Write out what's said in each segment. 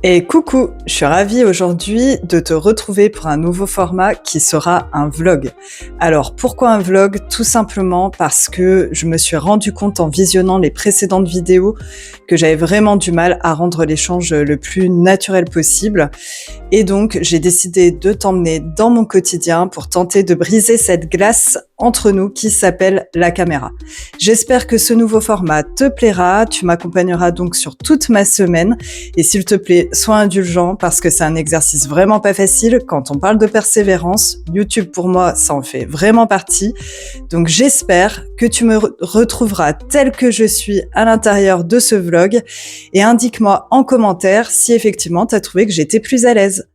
Et coucou, je suis ravie aujourd'hui de te retrouver pour un nouveau format qui sera un vlog. Alors pourquoi un vlog? Tout simplement parce que je me suis rendu compte en visionnant les précédentes vidéos que j'avais vraiment du mal à rendre l'échange le plus naturel possible. Et donc j'ai décidé de t'emmener dans mon quotidien pour tenter de briser cette glace entre nous qui s'appelle la caméra. J'espère que ce nouveau format te plaira, tu m'accompagneras donc sur toute ma semaine et s'il te plaît, sois indulgent parce que c'est un exercice vraiment pas facile. Quand on parle de persévérance, YouTube pour moi, ça en fait vraiment partie. Donc j'espère que tu me retrouveras tel que je suis à l'intérieur de ce vlog et indique-moi en commentaire si effectivement tu as trouvé que j'étais plus à l'aise.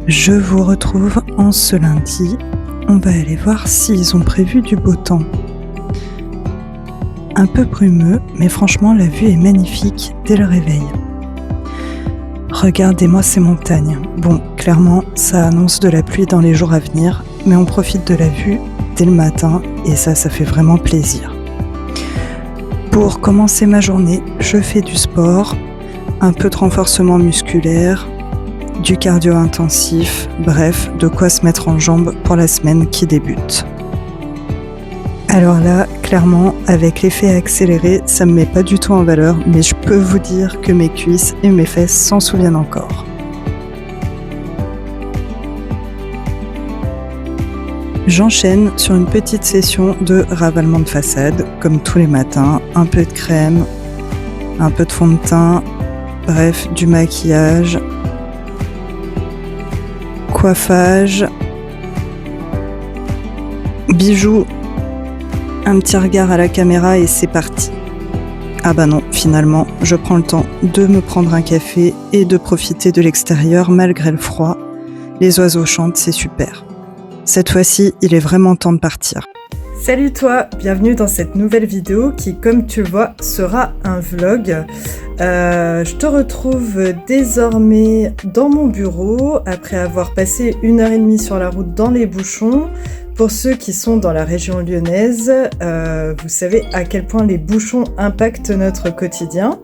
Je vous retrouve en ce lundi. On va aller voir s'ils ont prévu du beau temps. Un peu brumeux, mais franchement la vue est magnifique dès le réveil. Regardez-moi ces montagnes. Bon, clairement, ça annonce de la pluie dans les jours à venir, mais on profite de la vue dès le matin et ça fait vraiment plaisir. Pour commencer ma journée, je fais du sport, un peu de renforcement musculaire, du cardio intensif, bref, de quoi se mettre en jambes pour la semaine qui débute. Alors là, clairement, avec l'effet accéléré, ça me met pas du tout en valeur, mais je peux vous dire que mes cuisses et mes fesses s'en souviennent encore. J'enchaîne sur une petite session de ravalement de façade, comme tous les matins, un peu de crème, un peu de fond de teint, bref, du maquillage, coiffage, bijoux, un petit regard à la caméra et c'est parti. Ah bah non, finalement, je prends le temps de me prendre un café et de profiter de l'extérieur malgré le froid. Les oiseaux chantent, c'est super. Cette fois-ci, il est vraiment temps de partir. Salut toi, bienvenue dans cette nouvelle vidéo qui, comme tu le vois, sera un vlog. Je te retrouve désormais dans mon bureau après avoir passé 1h30 sur la route dans les bouchons. Pour ceux qui sont dans la région lyonnaise, vous savez à quel point les bouchons impactent notre quotidien.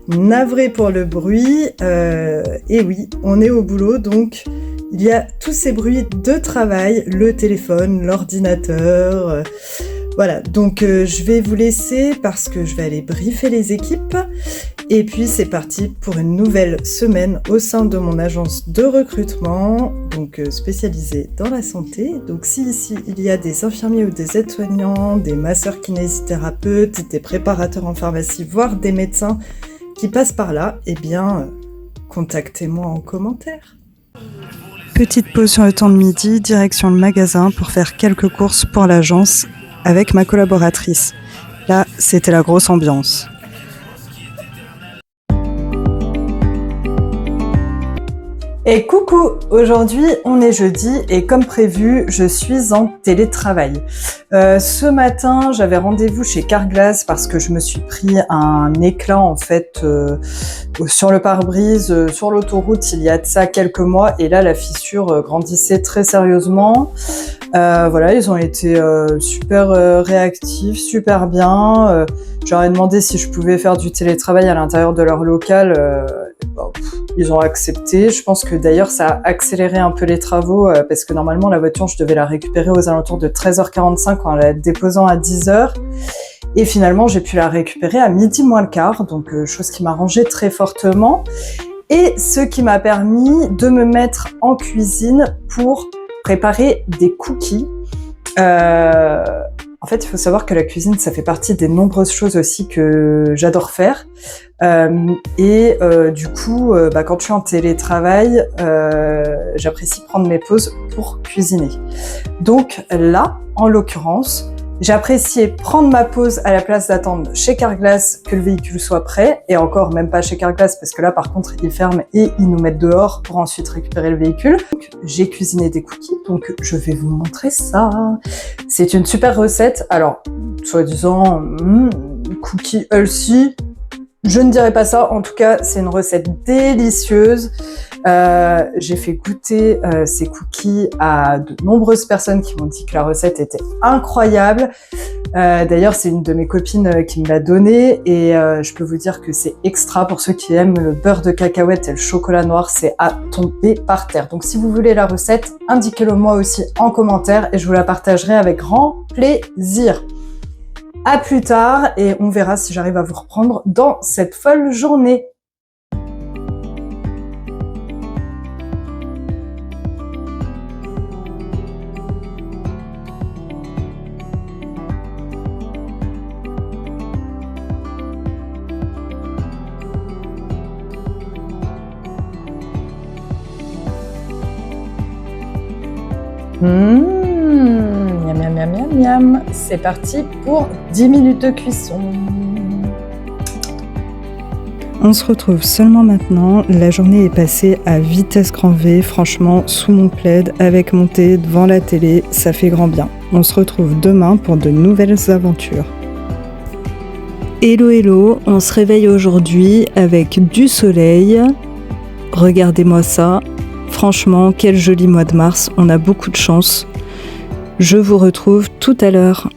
Navré pour le bruit, et oui, on est au boulot donc il y a tous ces bruits de travail, le téléphone, l'ordinateur, voilà. Donc je vais vous laisser parce que je vais aller briefer les équipes. Et puis c'est parti pour une nouvelle semaine au sein de mon agence de recrutement, donc spécialisée dans la santé. Donc si ici il y a des infirmiers ou des aides-soignants, des masseurs kinésithérapeutes, des préparateurs en pharmacie, voire des médecins qui passent par là, eh bien contactez-moi en commentaire. Petite pause sur le temps de midi, direction le magasin pour faire quelques courses pour l'agence avec ma collaboratrice. Là, c'était la grosse ambiance. Et coucou, aujourd'hui on est jeudi et comme prévu, je suis en télétravail. Ce matin, j'avais rendez-vous chez Carglass parce que je me suis pris un éclat en fait sur le pare-brise, sur l'autoroute il y a de ça quelques mois et là la fissure grandissait très sérieusement. Voilà, ils ont été super réactifs, super bien. J'aurais demandé si je pouvais faire du télétravail à l'intérieur de leur local. Ils ont accepté. Je pense que d'ailleurs ça a accéléré un peu les travaux parce que normalement la voiture je devais la récupérer aux alentours de 13h45 en la déposant à 10h et finalement j'ai pu la récupérer à midi moins le quart, donc chose qui m'a arrangé très fortement et ce qui m'a permis de me mettre en cuisine pour préparer des cookies. En fait, il faut savoir que la cuisine, ça fait partie des nombreuses choses aussi que j'adore faire. Du coup, quand je suis en télétravail, j'apprécie prendre mes pauses pour cuisiner. Donc là, en l'occurrence, J'appréciais prendre ma pause à la place d'attendre chez Carglass que le véhicule soit prêt, et encore même pas chez Carglass parce que là par contre ils ferment et ils nous mettent dehors pour ensuite récupérer le véhicule. Donc, j'ai cuisiné des cookies, donc je vais vous montrer ça. C'est une super recette, alors soi-disant cookie healthy, je ne dirais pas ça, en tout cas c'est une recette délicieuse. J'ai fait goûter ces cookies à de nombreuses personnes qui m'ont dit que la recette était incroyable. D'ailleurs, c'est une de mes copines qui me l'a donnée et je peux vous dire que c'est extra pour ceux qui aiment le beurre de cacahuète et le chocolat noir, c'est à tomber par terre. Donc si vous voulez la recette, indiquez-le moi aussi en commentaire et je vous la partagerai avec grand plaisir. À plus tard et on verra si j'arrive à vous reprendre dans cette folle journée. Miam miam miam miam miam. C'est parti pour 10 minutes de cuisson. On se retrouve seulement maintenant, la journée est passée à vitesse grand V, franchement sous mon plaid, avec mon thé, devant la télé, ça fait grand bien. On se retrouve demain pour de nouvelles aventures. Hello hello, on se réveille aujourd'hui avec du soleil. Regardez-moi ça. Franchement, quel joli mois de mars, on a beaucoup de chance. Je vous retrouve tout à l'heure.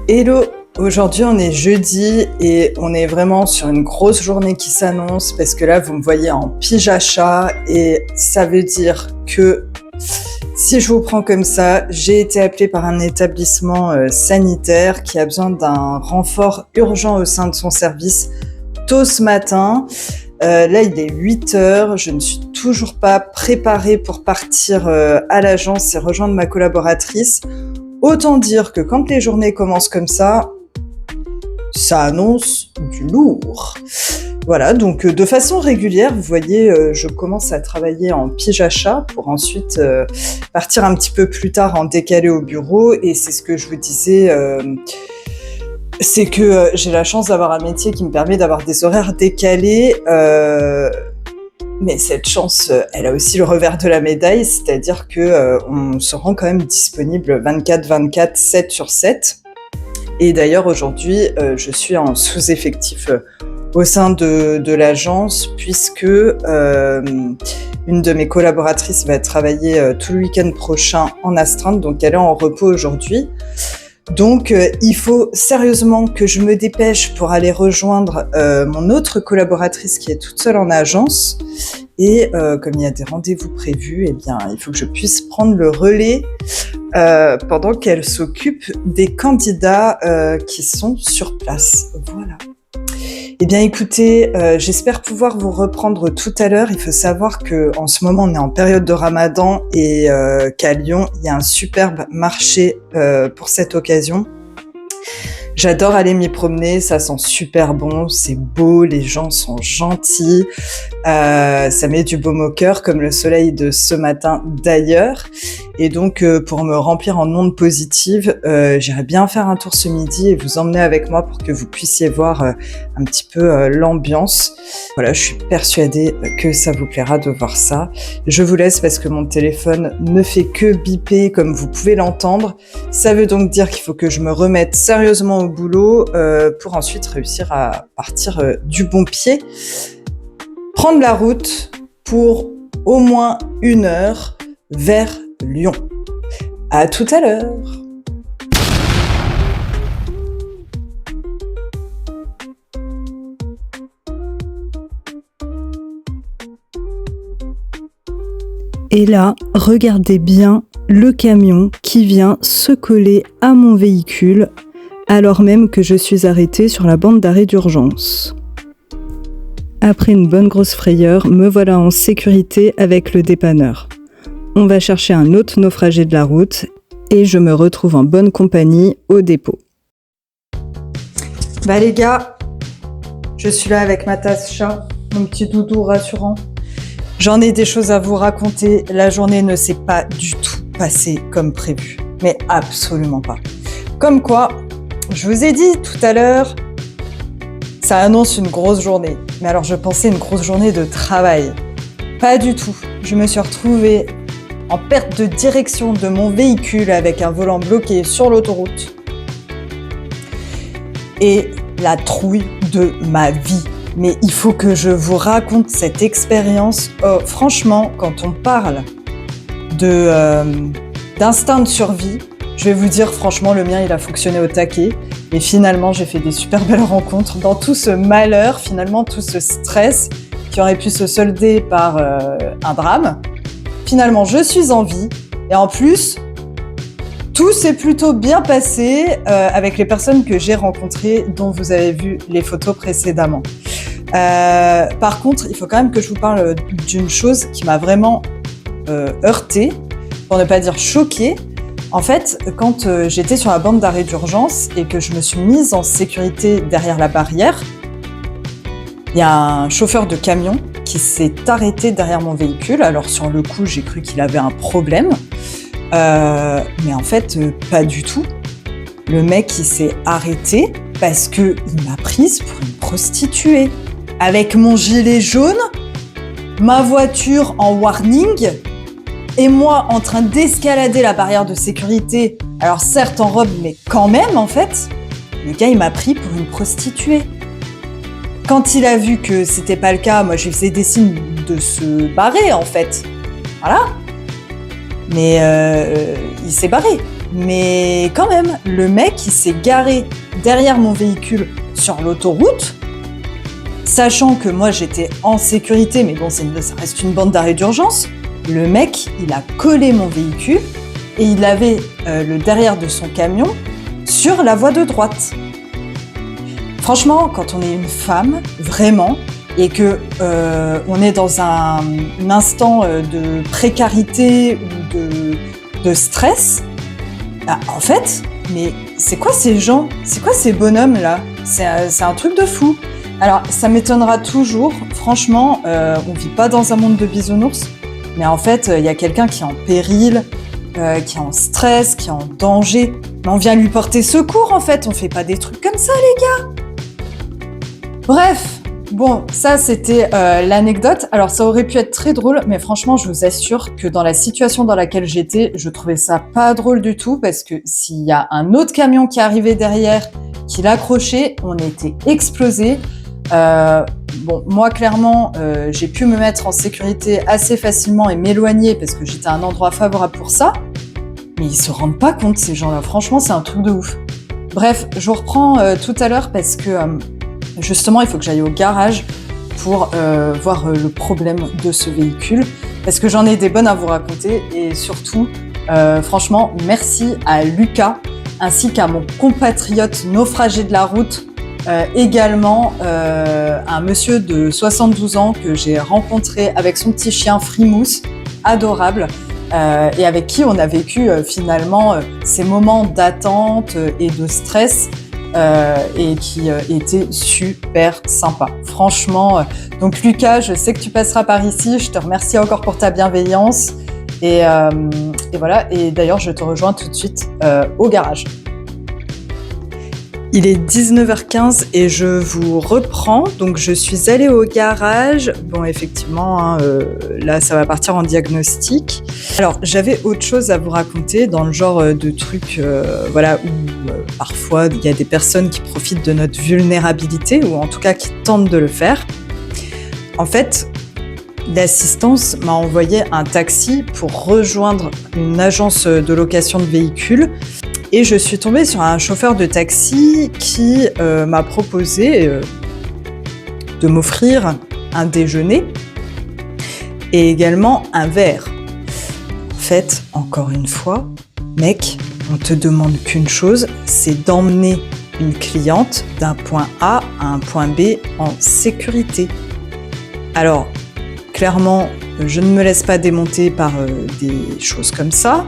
Hello, aujourd'hui on est jeudi et on est vraiment sur une grosse journée qui s'annonce parce que là vous me voyez en pyjacha et ça veut dire que si je vous prends comme ça, j'ai été appelée par un établissement sanitaire qui a besoin d'un renfort urgent au sein de son service tôt ce matin. Là, il est 8h, je ne suis toujours pas préparée pour partir à l'agence et rejoindre ma collaboratrice. Autant dire que quand les journées commencent comme ça annonce du lourd. Voilà, donc de façon régulière, vous voyez, je commence à travailler en pyjacha pour ensuite partir un petit peu plus tard en décalé au bureau. Et c'est ce que je vous disais... c'est que j'ai la chance d'avoir un métier qui me permet d'avoir des horaires décalés, mais cette chance, elle a aussi le revers de la médaille, c'est-à-dire que on se rend quand même disponible 24/24, 7 sur 7. Et d'ailleurs, aujourd'hui, je suis en sous-effectif au sein de l'agence, puisque une de mes collaboratrices va travailler tout le week-end prochain en astreinte, donc elle est en repos aujourd'hui. Donc, il faut sérieusement que je me dépêche pour aller rejoindre mon autre collaboratrice qui est toute seule en agence. Et comme il y a des rendez-vous prévus, eh bien, il faut que je puisse prendre le relais pendant qu'elle s'occupe des candidats qui sont sur place. Voilà. Eh bien, écoutez, j'espère pouvoir vous reprendre tout à l'heure. Il faut savoir que en ce moment, on est en période de Ramadan et qu'à Lyon, il y a un superbe marché pour cette occasion. J'adore aller m'y promener, ça sent super bon, c'est beau, les gens sont gentils, ça met du baume au cœur comme le soleil de ce matin d'ailleurs. Et donc pour me remplir en ondes positives, j'irai bien faire un tour ce midi et vous emmener avec moi pour que vous puissiez voir un petit peu l'ambiance. Voilà, je suis persuadée que ça vous plaira de voir ça. Je vous laisse parce que mon téléphone ne fait que biper comme vous pouvez l'entendre. Ça veut donc dire qu'il faut que je me remette sérieusement au boulot pour ensuite réussir à partir du bon pied. Prendre la route pour au moins 1 heure vers Lyon. À tout à l'heure. Et là, regardez bien le camion qui vient se coller à mon véhicule alors même que je suis arrêtée sur la bande d'arrêt d'urgence. Après une bonne grosse frayeur, me voilà en sécurité avec le dépanneur. On va chercher un autre naufragé de la route et je me retrouve en bonne compagnie au dépôt. Bah les gars, je suis là avec ma tasse chat, mon petit doudou rassurant. J'en ai des choses à vous raconter, la journée ne s'est pas du tout passée comme prévu, mais absolument pas. Comme quoi, je vous ai dit tout à l'heure, ça annonce une grosse journée. Mais alors je pensais une grosse journée de travail. Pas du tout. Je me suis retrouvée en perte de direction de mon véhicule avec un volant bloqué sur l'autoroute. Et la trouille de ma vie. Mais il faut que je vous raconte cette expérience. Oh, franchement, quand on parle d'instinct de survie, je vais vous dire, franchement, le mien, il a fonctionné au taquet. Et finalement, j'ai fait des super belles rencontres dans tout ce malheur, finalement, tout ce stress qui aurait pu se solder par un drame. Finalement, je suis en vie. Et en plus, tout s'est plutôt bien passé avec les personnes que j'ai rencontrées, dont vous avez vu les photos précédemment. Par contre, il faut quand même que je vous parle d'une chose qui m'a vraiment heurtée, pour ne pas dire choquée. En fait, quand j'étais sur la bande d'arrêt d'urgence et que je me suis mise en sécurité derrière la barrière, il y a un chauffeur de camion qui s'est arrêté derrière mon véhicule. Alors sur le coup, j'ai cru qu'il avait un problème, mais en fait, pas du tout. Le mec, il s'est arrêté parce qu'il m'a prise pour une prostituée. Avec mon gilet jaune, ma voiture en warning, et moi en train d'escalader la barrière de sécurité, alors certes en robe, mais quand même en fait, le gars il m'a pris pour une prostituée. Quand il a vu que c'était pas le cas, moi je lui faisais des signes de se barrer en fait. Voilà. Mais il s'est barré. Mais quand même, le mec il s'est garé derrière mon véhicule sur l'autoroute, sachant que moi j'étais en sécurité, mais bon ça reste une bande d'arrêt d'urgence. Le mec, il a collé mon véhicule et il avait le derrière de son camion sur la voie de droite. Franchement, quand on est une femme, vraiment, et que on est dans un instant de précarité ou de stress, bah, en fait, mais c'est quoi ces gens? C'est quoi ces bonhommes-là? C'est un truc de fou. Alors, ça m'étonnera toujours. Franchement, on vit pas dans un monde de bisounours. Mais en fait, il y a quelqu'un qui est en péril, qui est en stress, qui est en danger. Mais on vient lui porter secours, en fait. On fait pas des trucs comme ça, les gars. Bref, bon, ça, c'était l'anecdote. Alors, ça aurait pu être très drôle, mais franchement, je vous assure que dans la situation dans laquelle j'étais, je trouvais ça pas drôle du tout, parce que s'il y a un autre camion qui arrivait derrière, qui l'accrochait, on était explosés. Bon, moi clairement, j'ai pu me mettre en sécurité assez facilement et m'éloigner parce que j'étais à un endroit favorable pour ça. Mais ils se rendent pas compte, ces gens-là. Franchement, c'est un truc de ouf. Bref, je vous reprends tout à l'heure parce que justement, il faut que j'aille au garage pour voir le problème de ce véhicule. Parce que j'en ai des bonnes à vous raconter et surtout, franchement, merci à Lucas ainsi qu'à mon compatriote naufragé de la route. Également un monsieur de 72 ans que j'ai rencontré avec son petit chien Frimousse, adorable, et avec qui on a vécu finalement ces moments d'attente et de stress et qui étaient super sympas. Franchement, donc Lucas, je sais que tu passeras par ici, je te remercie encore pour ta bienveillance et voilà, et d'ailleurs je te rejoins tout de suite au garage. Il est 19h15 et je vous reprends. Donc, je suis allée au garage. Bon, effectivement, là, ça va partir en diagnostic. Alors, j'avais autre chose à vous raconter dans le genre de trucs, voilà, où parfois, il y a des personnes qui profitent de notre vulnérabilité ou en tout cas qui tentent de le faire. En fait, l'assistance m'a envoyé un taxi pour rejoindre une agence de location de véhicules. Et je suis tombée sur un chauffeur de taxi qui m'a proposé de m'offrir un déjeuner et également un verre. En fait, encore une fois, mec, on te demande qu'une chose, c'est d'emmener une cliente d'un point A à un point B en sécurité. Alors, clairement, je ne me laisse pas démonter par des choses comme ça.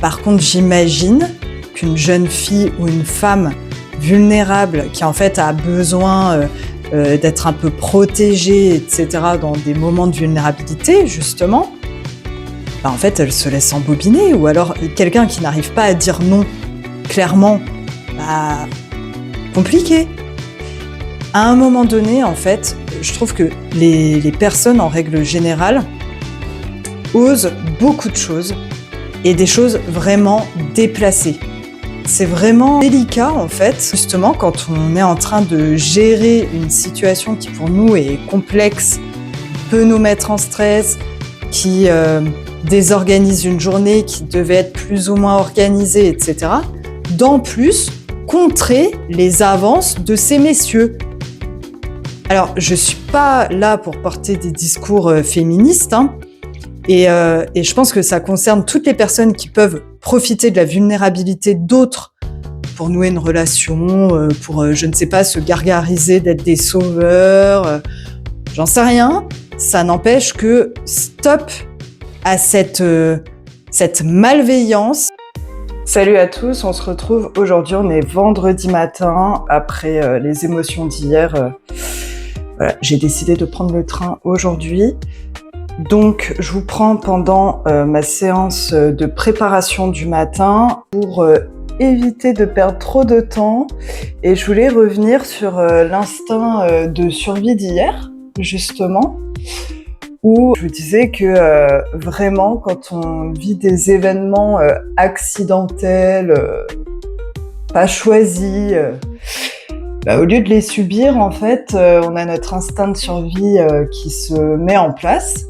Par contre, j'imagine qu'une jeune fille ou une femme vulnérable qui en fait a besoin d'être un peu protégée, etc., dans des moments de vulnérabilité, justement, bah en fait, elle se laisse embobiner. Ou alors, quelqu'un qui n'arrive pas à dire non clairement compliqué. À un moment donné, en fait, je trouve que les personnes, en règle générale, osent beaucoup de choses et des choses vraiment déplacées. C'est vraiment délicat, en fait, justement, quand on est en train de gérer une situation qui, pour nous, est complexe, peut nous mettre en stress, qui désorganise une journée qui devait être plus ou moins organisée, etc. D'en plus, contrer les avances de ces messieurs. Alors, je suis pas là pour porter des discours féministes, hein, et je pense que ça concerne toutes les personnes qui peuvent profiter de la vulnérabilité d'autres pour nouer une relation, pour, je ne sais pas, se gargariser d'être des sauveurs, j'en sais rien. Ça n'empêche que stop à cette malveillance. Salut à tous, on se retrouve aujourd'hui, on est vendredi matin, après les émotions d'hier. Voilà, j'ai décidé de prendre le train aujourd'hui. Donc, je vous prends pendant ma séance de préparation du matin pour éviter de perdre trop de temps. Et je voulais revenir sur l'instinct de survie d'hier, justement, où je vous disais que vraiment, quand on vit des événements accidentels, pas choisis, au lieu de les subir, en fait, on a notre instinct de survie qui se met en place.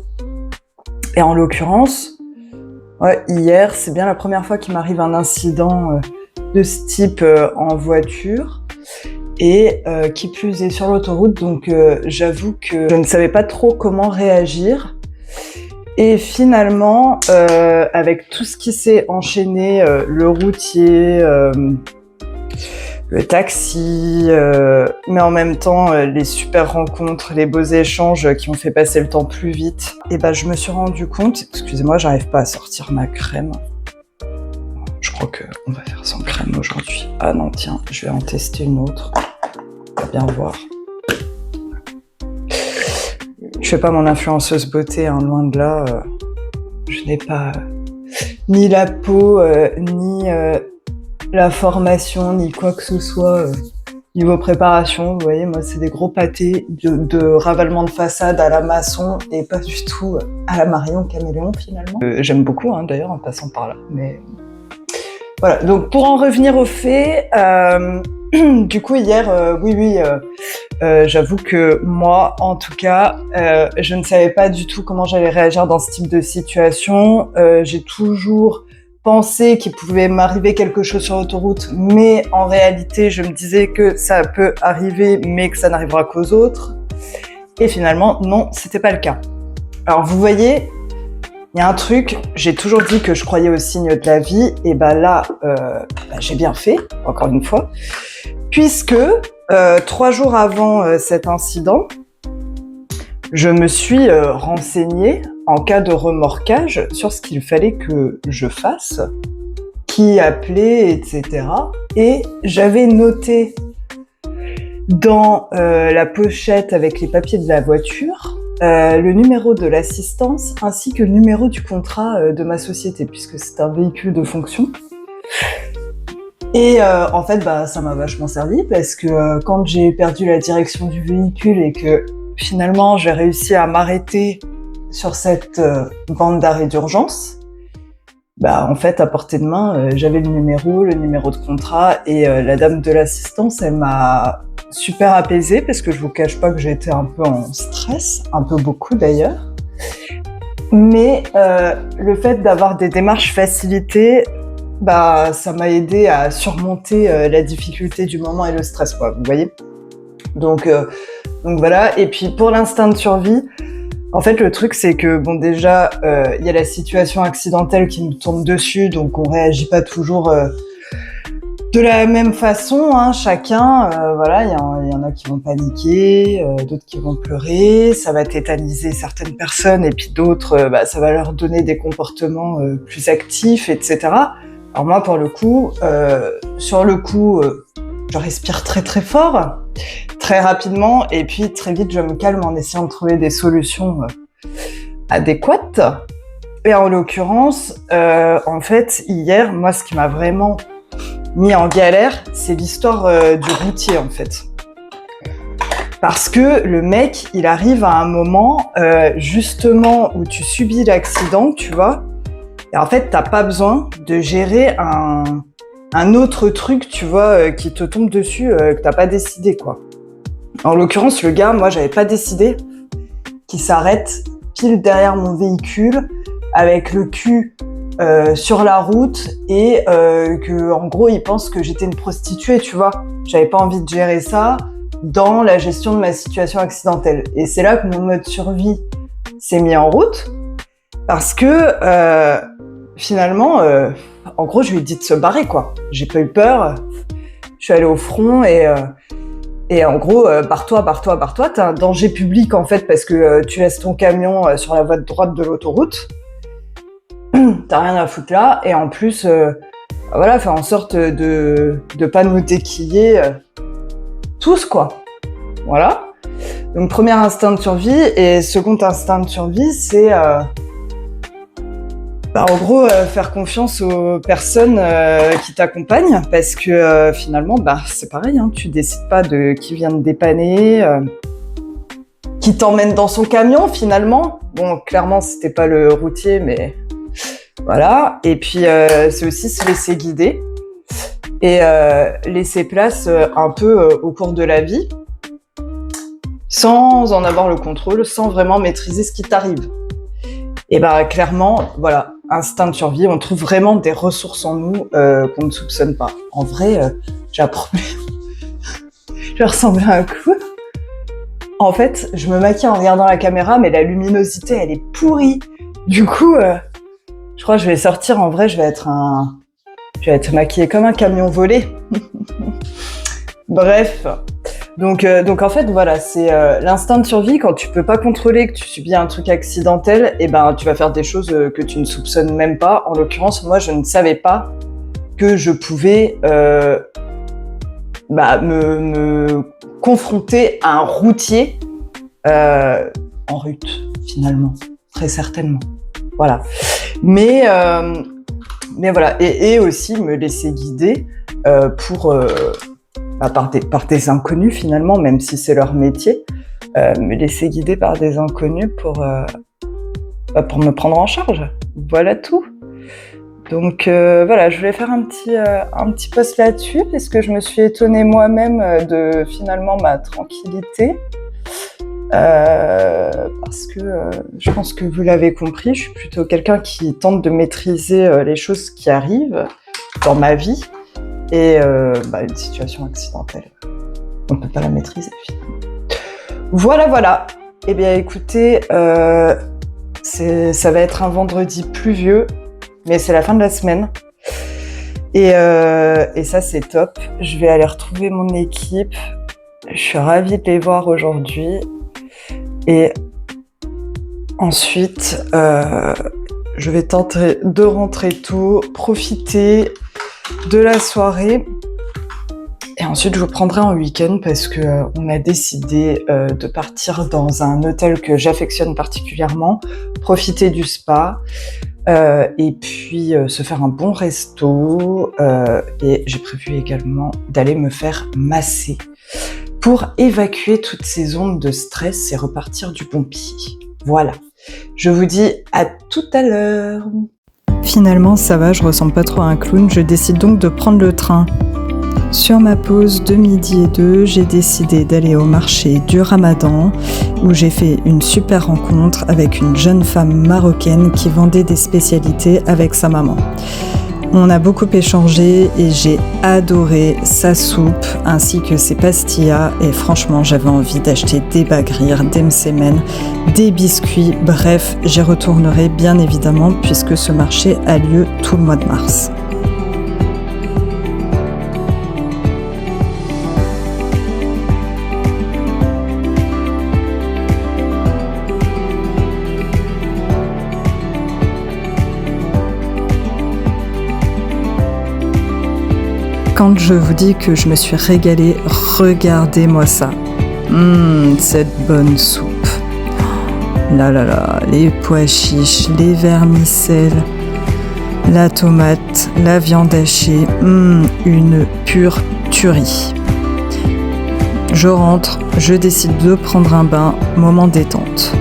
Et en l'occurrence, hier, c'est bien la première fois qu'il m'arrive un incident de ce type en voiture. Et qui plus est sur l'autoroute, donc j'avoue que je ne savais pas trop comment réagir. Et finalement, avec tout ce qui s'est enchaîné, le routier, le taxi, mais en même temps les super rencontres, les beaux échanges qui ont fait passer le temps plus vite, et je me suis rendu compte, excusez-moi, j'arrive pas à sortir ma crème. Je crois qu'on va faire sans crème aujourd'hui. Ah non, tiens, je vais en tester une autre. On va bien voir. Je fais pas mon influenceuse beauté, hein, loin de là. Je n'ai pas ni la peau, ni la formation, ni quoi que ce soit niveau préparation. Vous voyez, moi, c'est des gros pâtés de ravalement de façade à la maçon et pas du tout à la Marion Caméléon, finalement. J'aime beaucoup, hein, d'ailleurs, en passant par là. Mais voilà, donc pour en revenir aux faits, du coup, hier, j'avoue que moi, en tout cas, je ne savais pas du tout comment j'allais réagir dans ce type de situation. J'ai toujours pensé qu'il pouvait m'arriver quelque chose sur l'autoroute, mais en réalité, je me disais que ça peut arriver, mais que ça n'arrivera qu'aux autres. Et finalement, non, c'était pas le cas. Alors, vous voyez, il y a un truc, j'ai toujours dit que je croyais aux signes de la vie, et là, j'ai bien fait, encore une fois, puisque 3 jours avant cet incident, je me suis renseignée en cas de remorquage sur ce qu'il fallait que je fasse, qui appeler, etc. Et j'avais noté dans la pochette avec les papiers de la voiture le numéro de l'assistance ainsi que le numéro du contrat de ma société, puisque c'est un véhicule de fonction. Et en fait, ça m'a vachement servi parce que quand j'ai perdu la direction du véhicule et que finalement j'ai réussi à m'arrêter sur cette bande d'arrêt d'urgence, en fait, à portée de main, j'avais le numéro de contrat et la dame de l'assistance, elle m'a super apaisée parce que je vous cache pas que j'ai été un peu en stress, un peu beaucoup d'ailleurs. Mais le fait d'avoir des démarches facilitées, ça m'a aidé à surmonter la difficulté du moment et le stress, quoi, vous voyez. Donc voilà. Et puis pour l'instinct de survie, en fait, le truc, c'est que déjà, il y a la situation accidentelle qui nous tombe dessus, donc on réagit pas toujours de la même façon, hein, chacun. Voilà, il y en a qui vont paniquer, d'autres qui vont pleurer, ça va tétaniser certaines personnes, et puis d'autres, ça va leur donner des comportements plus actifs, etc. Alors moi, pour le coup, sur le coup, je respire très très fort, très rapidement, et puis très vite, je me calme en essayant de trouver des solutions adéquates. Et en l'occurrence, en fait, hier, moi, ce qui m'a vraiment mis en galère, c'est l'histoire du routier en fait. Parce que le mec, il arrive à un moment justement où tu subis l'accident, tu vois. Et en fait, t'as pas besoin de gérer un autre truc, tu vois, qui te tombe dessus, que t'as pas décidé, quoi. En l'occurrence, le gars, moi, j'avais pas décidé, qui s'arrête pile derrière mon véhicule, avec le cul sur la route, et que, en gros, il pense que j'étais une prostituée, tu vois. J'avais pas envie de gérer ça dans la gestion de ma situation accidentelle. Et c'est là que mon mode survie s'est mis en route, parce que finalement, en gros, je lui ai dit de se barrer, quoi. J'ai pas eu peur, je suis allée au front et en gros, barre-toi, t'as un danger public en fait parce que tu laisses ton camion sur la voie de droite de l'autoroute, t'as rien à foutre là, et en plus, voilà, faire en sorte de pas nous déquiller tous, quoi. Voilà. Donc premier instinct de survie, et second instinct de survie, c'est en gros, faire confiance aux personnes qui t'accompagnent, parce que finalement, c'est pareil, hein, tu décides pas de qui vient te dépanner, qui t'emmène dans son camion finalement. Bon, clairement, c'était pas le routier, mais voilà. Et puis, c'est aussi se laisser guider et laisser place un peu au cours de la vie, sans en avoir le contrôle, sans vraiment maîtriser ce qui t'arrive. Et clairement, voilà, instinct de survie, on trouve vraiment des ressources en nous qu'on ne soupçonne pas. En vrai, j'ai un problème. Je ressemble à un clown. En fait, je me maquille en regardant la caméra, mais la luminosité, elle est pourrie. Du coup, je crois que je vais sortir. En vrai, je vais être maquillée comme un camion volé. Bref. Donc en fait, voilà, c'est l'instinct de survie. Quand tu peux pas contrôler, que tu subis un truc accidentel, et tu vas faire des choses que tu ne soupçonnes même pas. En l'occurrence, moi, je ne savais pas que je pouvais me confronter à un routier en rut, finalement, très certainement. Voilà. Mais voilà, et aussi me laisser guider pour par des inconnus finalement, même si c'est leur métier, me laisser guider par des inconnus pour me prendre en charge. Voilà tout. Donc voilà, je voulais faire un petit post là-dessus parce que je me suis étonnée moi-même de finalement ma tranquillité. Parce que je pense que vous l'avez compris, je suis plutôt quelqu'un qui tente de maîtriser les choses qui arrivent dans ma vie. Et une situation accidentelle, on ne peut pas la maîtriser finalement. Voilà. Eh bien écoutez, ça va être un vendredi pluvieux, mais c'est la fin de la semaine. Et ça c'est top. Je vais aller retrouver mon équipe. Je suis ravie de les voir aujourd'hui. Et ensuite, je vais tenter de rentrer tôt, profiter de la soirée, et ensuite je vous prendrai en week-end parce que on a décidé de partir dans un hôtel que j'affectionne particulièrement, profiter du spa et puis se faire un bon resto, et j'ai prévu également d'aller me faire masser pour évacuer toutes ces ondes de stress et repartir du bon pied. Voilà, je vous dis à tout à l'heure. Finalement, ça va, je ressemble pas trop à un clown, je décide donc de prendre le train. Sur ma pause de midi et 2, j'ai décidé d'aller au marché du Ramadan, où j'ai fait une super rencontre avec une jeune femme marocaine qui vendait des spécialités avec sa maman. On a beaucoup échangé et j'ai adoré sa soupe ainsi que ses pastillas, et franchement j'avais envie d'acheter des bagrirs, des msemen, des biscuits, bref j'y retournerai bien évidemment puisque ce marché a lieu tout le mois de mars. Quand je vous dis que je me suis régalée, regardez-moi ça. Cette bonne soupe. Là, les pois chiches, les vermicelles. La tomate, la viande hachée, une pure tuerie. Je rentre, je décide de prendre un bain, moment détente.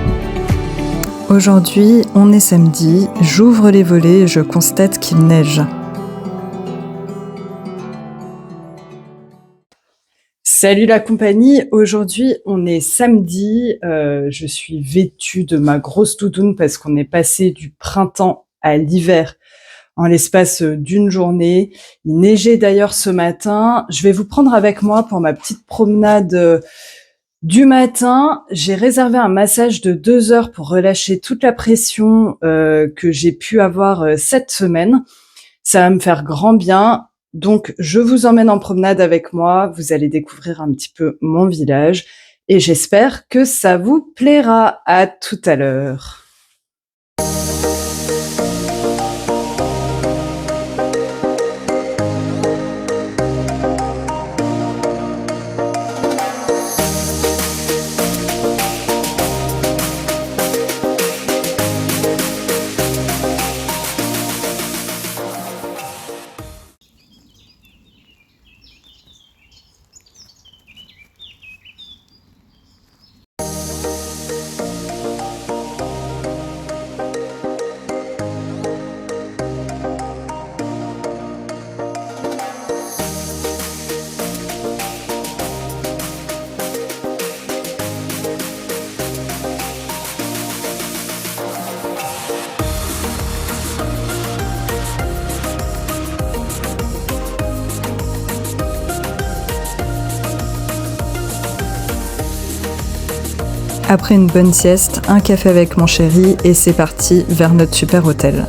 Aujourd'hui, on est samedi, j'ouvre les volets et je constate qu'il neige. Salut la compagnie, aujourd'hui on est samedi, je suis vêtue de ma grosse doudoune parce qu'on est passé du printemps à l'hiver en l'espace d'une journée. Il neigeait d'ailleurs ce matin. Je vais vous prendre avec moi pour ma petite promenade du matin. J'ai réservé un massage de 2 heures pour relâcher toute la pression que j'ai pu avoir cette semaine. Ça va me faire grand bien. Donc, je vous emmène en promenade avec moi. Vous allez découvrir un petit peu mon village et j'espère que ça vous plaira. À tout à l'heure. Après une bonne sieste, un café avec mon chéri et c'est parti vers notre super hôtel.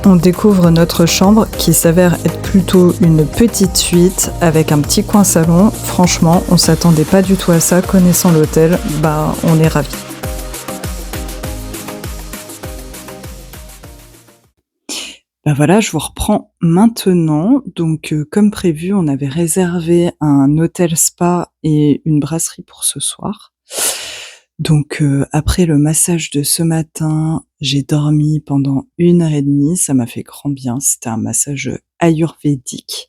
On découvre notre chambre qui s'avère être plutôt une petite suite avec un petit coin salon. Franchement, on s'attendait pas du tout à ça. Connaissant l'hôtel, on est ravis. Voilà, je vous reprends maintenant. Donc, comme prévu, on avait réservé un hôtel spa et une brasserie pour ce soir. Donc, après le massage de ce matin, j'ai dormi pendant 1h30. Ça m'a fait grand bien. C'était un massage ayurvédique.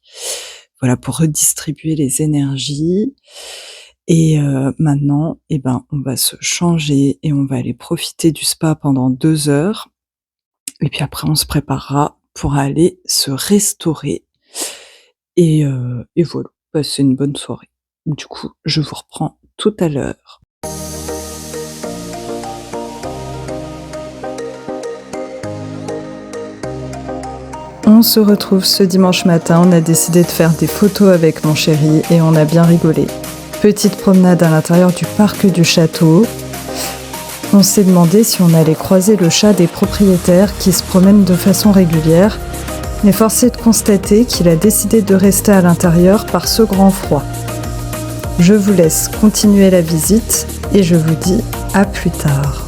Voilà, pour redistribuer les énergies. Et maintenant, on va se changer et on va aller profiter du spa pendant 2 heures. Et puis après, on se préparera pour aller se restaurer. Et voilà, passer une bonne soirée. Du coup, je vous reprends tout à l'heure. On se retrouve ce dimanche matin, on a décidé de faire des photos avec mon chéri et on a bien rigolé. Petite promenade à l'intérieur du parc du château. On s'est demandé si on allait croiser le chat des propriétaires qui se promènent de façon régulière, mais force est de constater qu'il a décidé de rester à l'intérieur par ce grand froid. Je vous laisse continuer la visite et je vous dis à plus tard.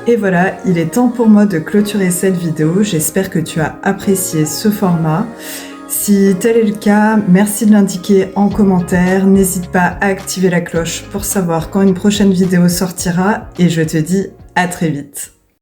Et voilà, il est temps pour moi de clôturer cette vidéo. J'espère que tu as apprécié ce format. Si tel est le cas, merci de l'indiquer en commentaire. N'hésite pas à activer la cloche pour savoir quand une prochaine vidéo sortira et je te dis à très vite.